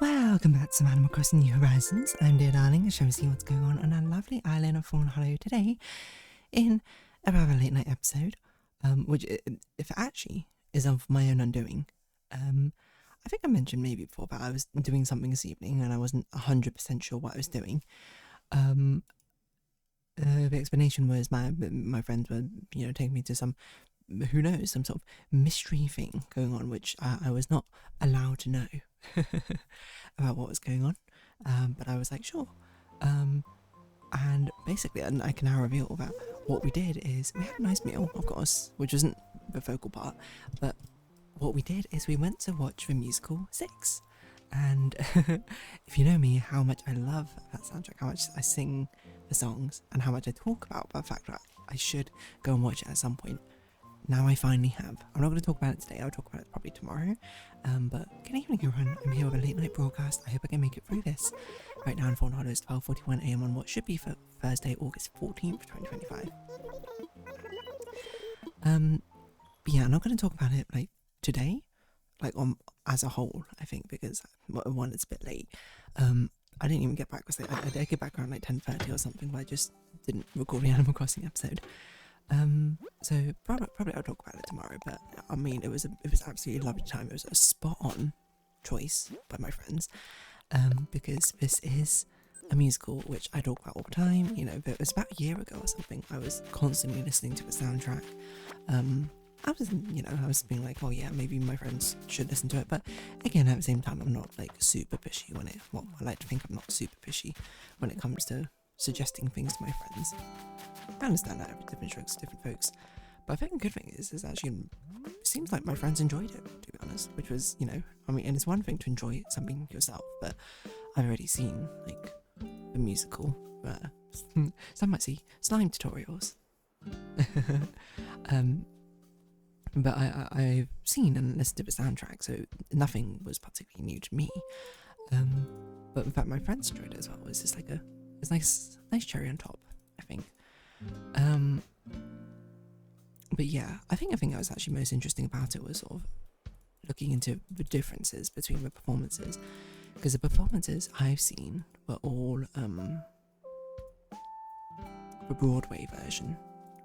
Welcome back to Animal Crossing New Horizons. I'm Dear Darling, shall we see what's going on our lovely island of Fawnhallow today in a rather late night episode, which if it actually is of my own undoing. I think I mentioned maybe before that I was doing something this evening and I wasn't 100% sure what I was doing. The explanation was my friends were, taking me to some, who knows, some sort of mystery thing going on, which I was not allowed to know about what was going on. But I was like, sure. And basically, and I can now reveal that what we did is we had a nice meal, of course, which isn't the focal part, but what we did is we went to watch the musical 6. And if you know me, how much I love that soundtrack, how much I sing the songs, and how much I talk about the fact that I should go and watch it at some point. Now I finally have. I'm not going to talk about it today, I'll talk about it probably tomorrow. But good evening everyone, I'm here with a late night broadcast. I hope I can make it through this. Right now in Fawnhallow it's 12:41am on what should be for Thursday, August 14th, 2025. But yeah, I'm not going to talk about it like today, like as a whole, I think, because one, it's a bit late. I didn't even get back, because I did get back around like 10:30 or something, but I just didn't record the Animal Crossing episode. So probably I'll talk about it tomorrow, but I mean, it was absolutely a lovely time. It was a spot on choice by my friends, because this is a musical which I talk about all the time. It was about a year ago or something. I was constantly listening to the soundtrack. I was being like, oh yeah, maybe my friends should listen to it, but again, at the same time, I'm not like super pushy when I like to think I'm not super pushy when it comes to suggesting things to my friends. I understand that every different strokes, different folks, but I think the good thing is actually it seems like my friends enjoyed it, to be honest, which was, I mean, and it's one thing to enjoy something yourself, but I've already seen like the musical, some might see slime tutorials. But I've seen and listened to the soundtrack, so nothing was particularly new to me. But in fact, my friends enjoyed it as well. It's just like it's nice cherry on top, I think. But yeah, I think the thing that was actually most interesting about it was sort of looking into the differences between the performances, because the performances I've seen were all the Broadway version,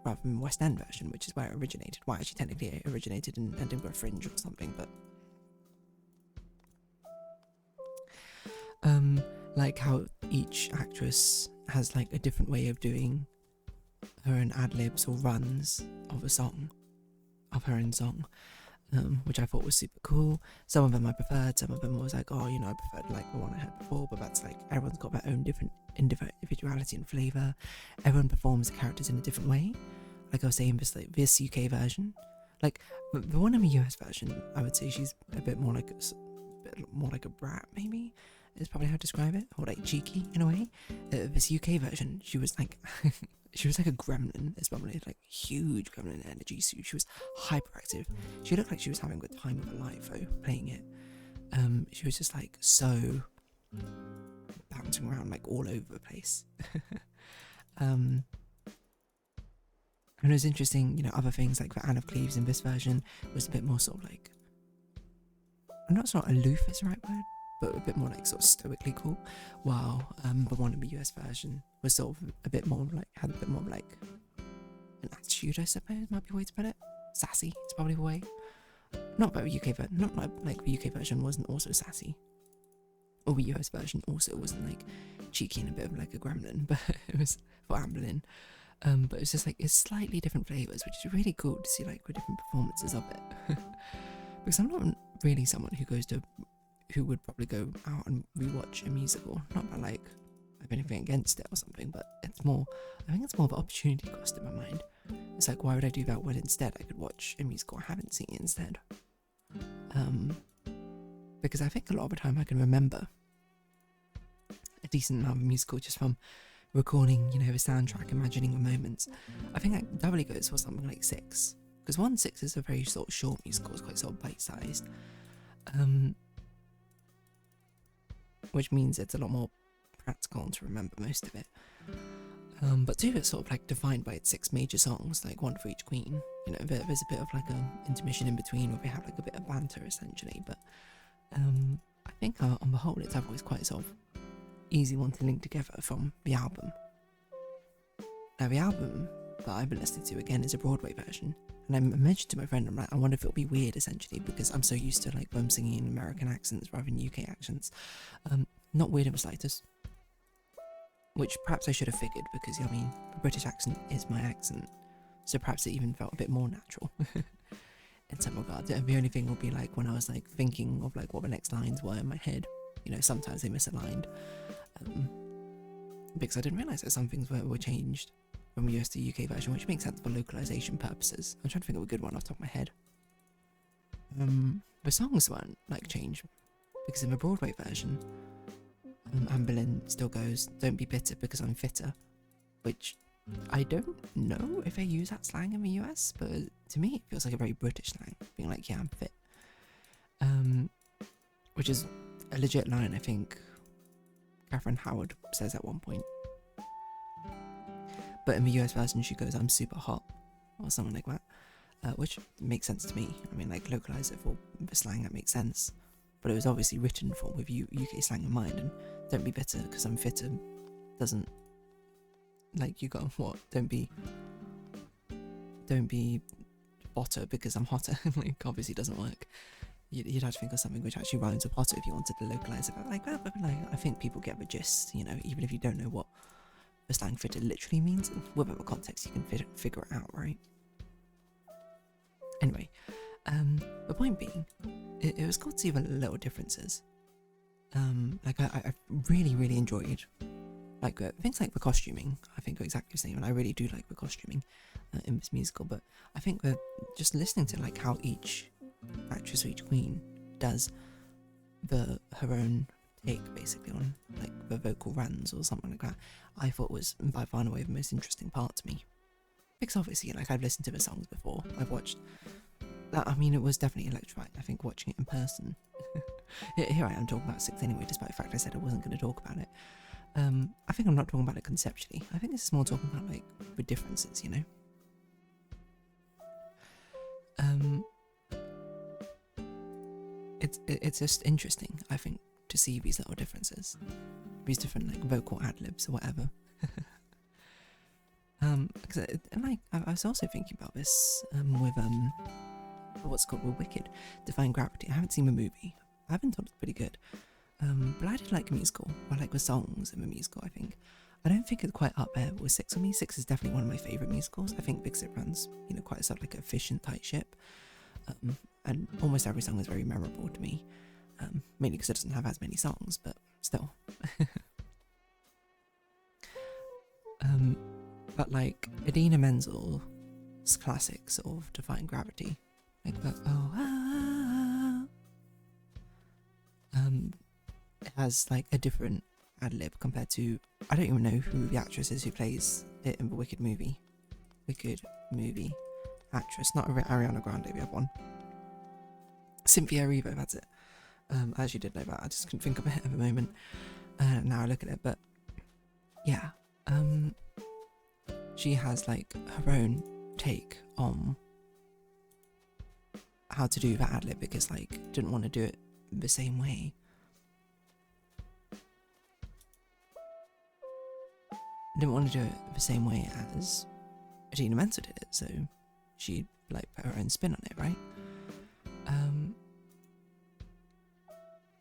rather than West End version, which is where it originated. Well, actually, technically, it originated in Edinburgh Fringe or something, but like how each actress has like a different way of doing her own ad-libs or runs of a song, of her own song, which I thought was super cool. Some of them I preferred, some of them was like, oh, I preferred like the one I had before, but that's like, everyone's got their own different individuality and flavour. Everyone performs the characters in a different way. Like I was saying, this UK version, like the one in the US version, I would say she's a bit more like a brat, maybe, is probably how to describe it, or like cheeky in a way. This UK version, she was like she was like a gremlin. It's probably like huge gremlin energy. So she was hyperactive. She looked like she was having a good time of her life though, playing it. She was just like so bouncing around like all over the place. And it was interesting, other things like the Anne of Cleves in this version was a bit more sort of like, I'm not sure aloof is the right word, but a bit more like sort of stoically cool, while the one in the US version was sort of a bit more like, had a bit more like an attitude, I suppose, might be a way to put it. Sassy, it's probably the way. Not like the UK version, not like the UK version wasn't also sassy, or the US version also wasn't like cheeky and a bit of like a gremlin, but it was for Amberlin. But it's just like, it's slightly different flavours, which is really cool to see like the different performances of it. Because I'm not really someone who would probably go out and rewatch a musical. Not that like I have anything against it or something, but I think it's more of an opportunity cost in my mind. It's like, why would I do that when instead I could watch a musical I haven't seen instead? Because I think a lot of the time I can remember a decent amount of musical just from recording, the soundtrack, imagining the moments. I think that doubly goes for something like 6, because 6 is a very sort of short musical. It's quite sort of bite-sized, which means it's a lot more practical to remember most of it. But 2 is sort of like defined by its 6 major songs, like 1 for each queen. There's a bit of like a intermission in between where we have like a bit of banter essentially, but I think on the whole, it's otherwise quite sort of easy one to link together from the album. Now, the album that I've been listening to again is a Broadway version, and I mentioned to my friend, I'm like, I wonder if it'll be weird essentially because I'm so used to like them singing in American accents rather than UK accents. Not weird in the slightest, which perhaps I should have figured because I mean the British accent is my accent, so perhaps it even felt a bit more natural in some regards. The only thing would be like when I was like thinking of like what the next lines were in my head, you know, sometimes they misaligned. Because I didn't realise that some things were changed from the US to UK version, which makes sense for localization purposes. I'm trying to think of a good one off the top of my head. The songs weren't like changed because in the Broadway version, Anne Boleyn still goes, "Don't be bitter because I'm fitter," which I don't know if they use that slang in the US, but to me it feels like a very British slang, being like, "Yeah, I'm fit," which is a legit line. I think Catherine Howard says at one point. But in the US version she goes, "I'm super hot," or something like that, which makes sense to me. I mean, like, localise it for the slang, that makes sense, but it was obviously written for with UK slang in mind, and "don't be bitter because I'm fitter" doesn't, like, you got what, don't be hotter because I'm hotter, like, obviously doesn't work. You'd have to think of something which actually rhymes with hotter if you wanted to localise it, but like that. But like, I think people get the gist, you know, even if you don't know what the slang fitter literally means, within the context you can figure it out, right? Anyway, the point being, it was cool to see the little differences. Like I really enjoyed like things like the costuming. I think are exactly the same, and I really do like the costuming in this musical. But I think that just listening to like how each actress or each queen does her own take basically on like the vocal runs or something like that, I thought was by far and away the most interesting part to me. Because obviously, like, I've listened to the songs before, I've watched that. I mean, it was definitely electrifying, I think, watching it in person. Here I am talking about Six anyway, despite the fact I said I wasn't going to talk about it. I think I'm not talking about it conceptually. I think this is more talking about like the differences, you know. It's just interesting, I think, to see these little differences, these different like vocal ad-libs or whatever. And like I was also thinking about this with what's called with Wicked, Defying Gravity. I haven't seen the movie. I've been told it's pretty good, but I did like the musical. I like the songs in the musical. I think I don't think it's quite up there with Six for me. Six is definitely one of my favourite musicals. I think because it runs, you know, quite a sort of like efficient tight ship, and almost every song is very memorable to me. Mainly because it doesn't have as many songs, but still. But like Idina Menzel's classic sort of Defying Gravity, like the it has like a different ad lib compared to, I don't even know who the actress is who plays it in the Wicked movie actress, not Ariana Grande, the other one, Cynthia Erivo, that's it. I actually did know that, I just couldn't think of it at the moment. Now I look at it, but yeah, she has like her own take on how to do that ad-lib because like didn't want to do it the same way. Didn't want to do it the same way as Idina Menzel did it, so she like put her own spin on it, right?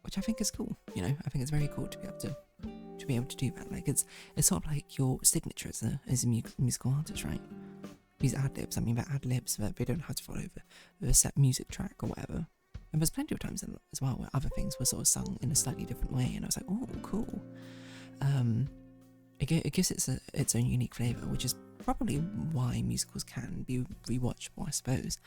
Which I think is cool, you know. I think it's very cool to be able to do that. Like it's sort of like your signature as a musical artist, right? These ad libs, I mean, they're ad libs that they don't have to follow the set music track or whatever. And there's plenty of times as well where other things were sort of sung in a slightly different way, and I was like, oh, cool. It gives its own unique flavour, which is probably why musicals can be rewatchable, I suppose.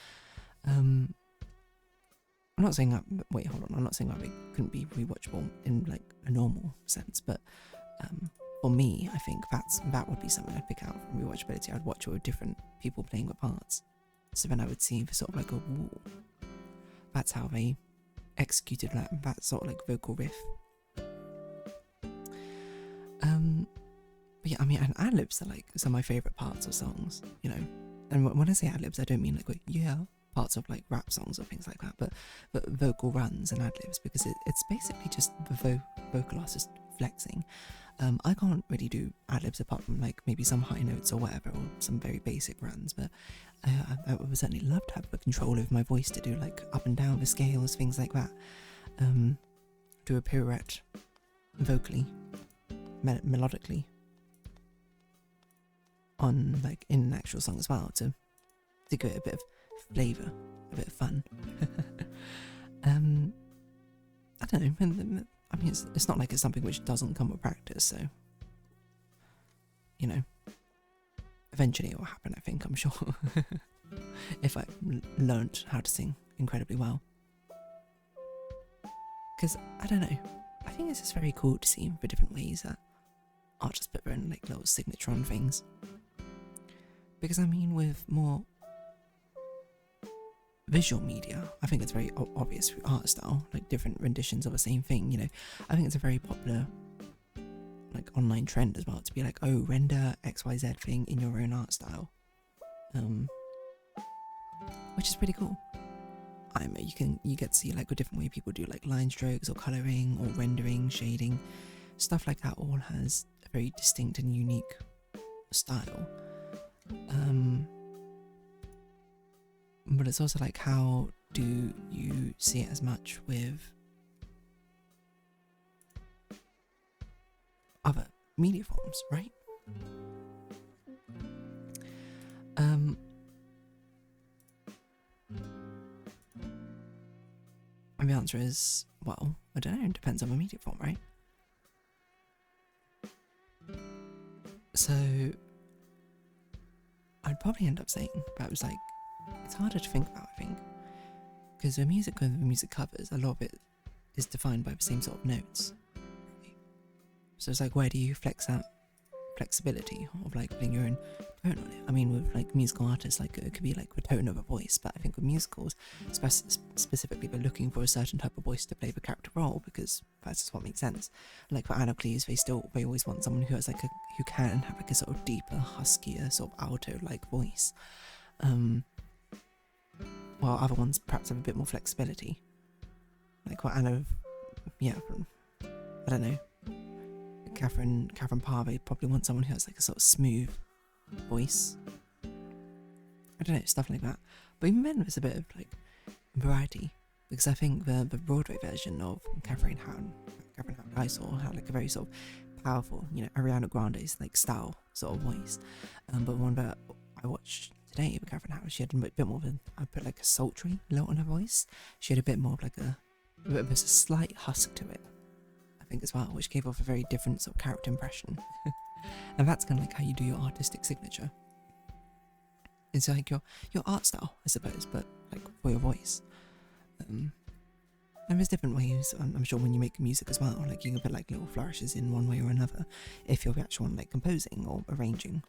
I'm not saying that, wait, hold on, I'm not saying that they couldn't be rewatchable in like a normal sense, but for me, I think that would be something I'd pick out from rewatchability. I'd watch it with different people playing with parts, so then I would see the sort of like that's how they executed that sort of like vocal riff. But yeah, I mean, and ad-libs are like some of my favourite parts of songs, you know. And when I say ad-libs, I don't mean like, yeah, parts of like rap songs or things like that, but vocal runs and ad-libs, because it's basically just the vocal artist flexing. I can't really do ad-libs apart from like maybe some high notes or whatever, or some very basic runs, but I would certainly love to have the control over my voice to do like up and down the scales, things like that. Do a pirouette vocally, melodically, on like in an actual song as well, to give it a bit of flavour, a bit of fun. I don't know. I mean, it's not like it's something which doesn't come with practice, so you know, eventually it will happen. I think, I'm sure, if I learnt how to sing incredibly well. Because I don't know, I think it's just very cool to see the different ways that artists put their own like little signature on things. Because I mean, with more visual media, I think it's very obvious through art style, like different renditions of the same thing, you know. I think it's a very popular like online trend as well, to be like, oh, render XYZ thing in your own art style, which is pretty cool. You get to see like a different way people do like line strokes or colouring or rendering, shading, stuff like that all has a very distinct and unique style. But it's also like, how do you see it as much with other media forms, right? And the answer is, well, I don't know, it depends on the media form, right? So I'd probably end up saying that was like, it's harder to think about, I think, because the music, when the music covers, a lot of it is defined by the same sort of notes. So it's like, where do you flex that flexibility of like putting your own tone on it? I mean, with like musical artists, like it could be like the tone of a voice, but I think with musicals, specifically, they're looking for a certain type of voice to play the character role, because that's just what makes sense. Like for Anaclees, they always want someone who has like who can have like a sort of deeper, huskier, sort of alto-like voice. While other ones perhaps have a bit more flexibility. Like what Anna, I don't know. Catherine Parr, they probably want someone who has like a sort of smooth voice. I don't know, stuff like that. But even then, there's a bit of like variety, because I think the Broadway version of Catherine Howard I saw had like a very sort of powerful, you know, Ariana Grande's like style sort of voice. But one that I watched today with Catherine Howard, she had a bit more of I put like a sultry note on her voice. She had a bit more of like a slight husk to it, I think, as well, which gave off a very different sort of character impression. And that's kind of like how you do your artistic signature. It's like your art style, I suppose, but like for your voice. And there's different ways, I'm sure, when you make music as well. Like you can put like little flourishes in one way or another if you're the actual one like composing or arranging.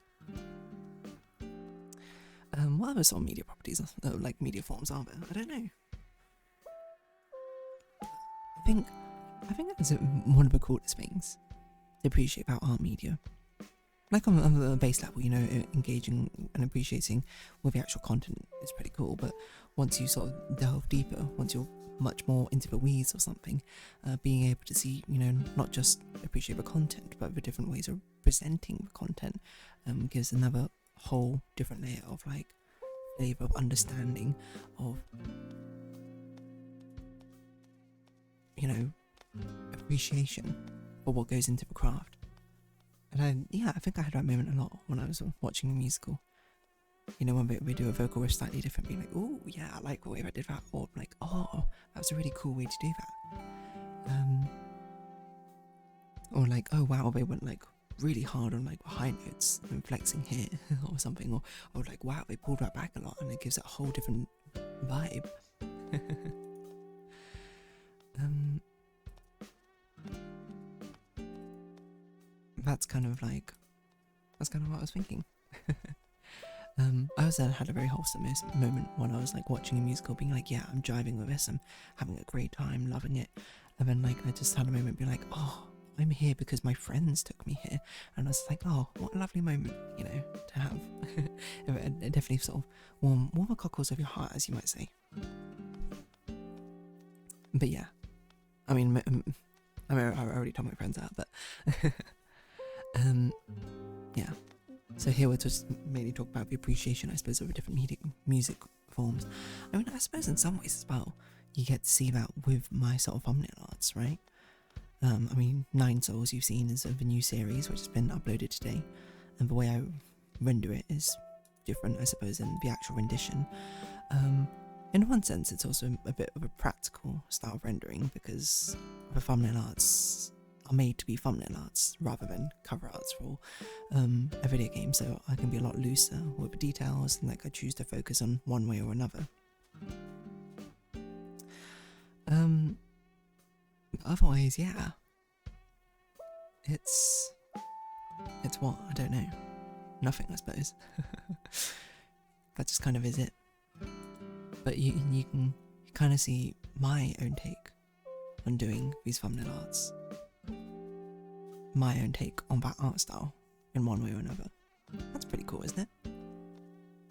What other sort of media properties, like media forms, are there? I don't know. I think that's one of the coolest things to appreciate about art media. Like on the base level, you know, engaging and appreciating with the actual content is pretty cool, but once you sort of delve deeper, once you're much more into the weeds or something, being able to see, you know, not just appreciate the content, but the different ways of presenting the content, gives another whole different layer of like flavour, of understanding, of, you know, appreciation for what goes into the craft. And I think I had that moment a lot when I was watching a musical. You know, when we do a vocal riff slightly different, being like, oh yeah, I like the way I did that, or like, oh, that was a really cool way to do that. Or like, oh wow, they went like really hard on like high notes and flexing here or something, or like, wow, they pulled that back a lot and it gives it a whole different vibe. That's kind of what I was thinking. I also had a very wholesome moment when I was like watching a musical, being like, yeah, I'm jiving with this, I'm having a great time, loving it. And then like I just had a moment being like, oh, I'm here because my friends took me here, and I was like, oh, what a lovely moment, you know, to have. It definitely sort of warm the cockles of your heart, as you might say. But yeah, I mean, I already told my friends that, but yeah. So here we're just mainly talk about the appreciation, I suppose, of different music forms. I mean, I suppose in some ways as well, you get to see that with my sort of thumbnail arts, right? I mean, 9 Souls you've seen is of a new series which has been uploaded today, and the way I render it is different, I suppose, in the actual rendition. In one sense, it's also a bit of a practical style of rendering because the thumbnail arts are made to be thumbnail arts rather than cover arts for a video game, so I can be a lot looser with the details and like I choose to focus on one way or another. Otherwise, yeah, it's what, I don't know, nothing, I suppose. That just kind of is it. But you can kind of see my own take on doing these thumbnail arts, my own take on that art style in one way or another. That's pretty cool, isn't it?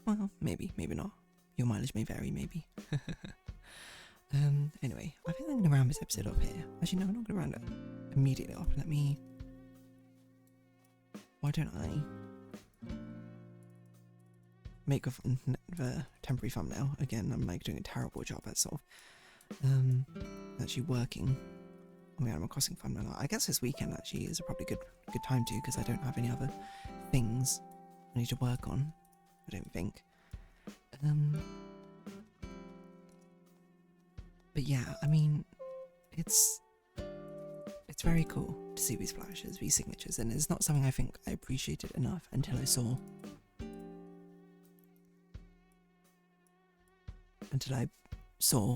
Well, maybe not. Your mileage may vary, maybe. Anyway, I think I'm going to round this episode up here. Actually, no, I'm not going to round it immediately up. Why don't I make the temporary thumbnail? Again, I'm like doing a terrible job at sort of actually working on the Animal Crossing thumbnail. I guess this weekend actually is a probably good time to, because I don't have any other things I need to work on, I don't think. But yeah, I mean, it's very cool to see these flashes, these signatures, and it's not something I think I appreciated enough until I saw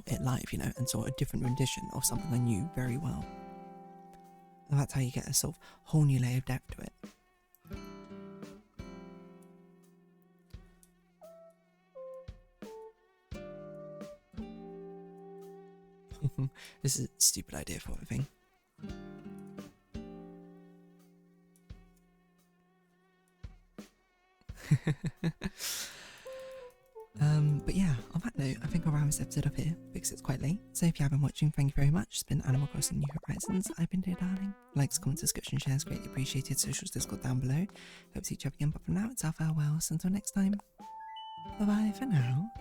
it live, you know, and saw a different rendition of something I knew very well. And that's how you get a sort of whole new layer of depth to it. This is a stupid idea for a thing. But yeah, on that note, I think I'll round this episode up here because it's quite late. So if you have been watching, thank you very much. It's been Animal Crossing New Horizons. I've been Dear Darling. Likes, comments, description, shares, greatly appreciated. Socials, Discord down below. Hope to see each other again, but for now, it's our farewells. Until next time, bye bye for now.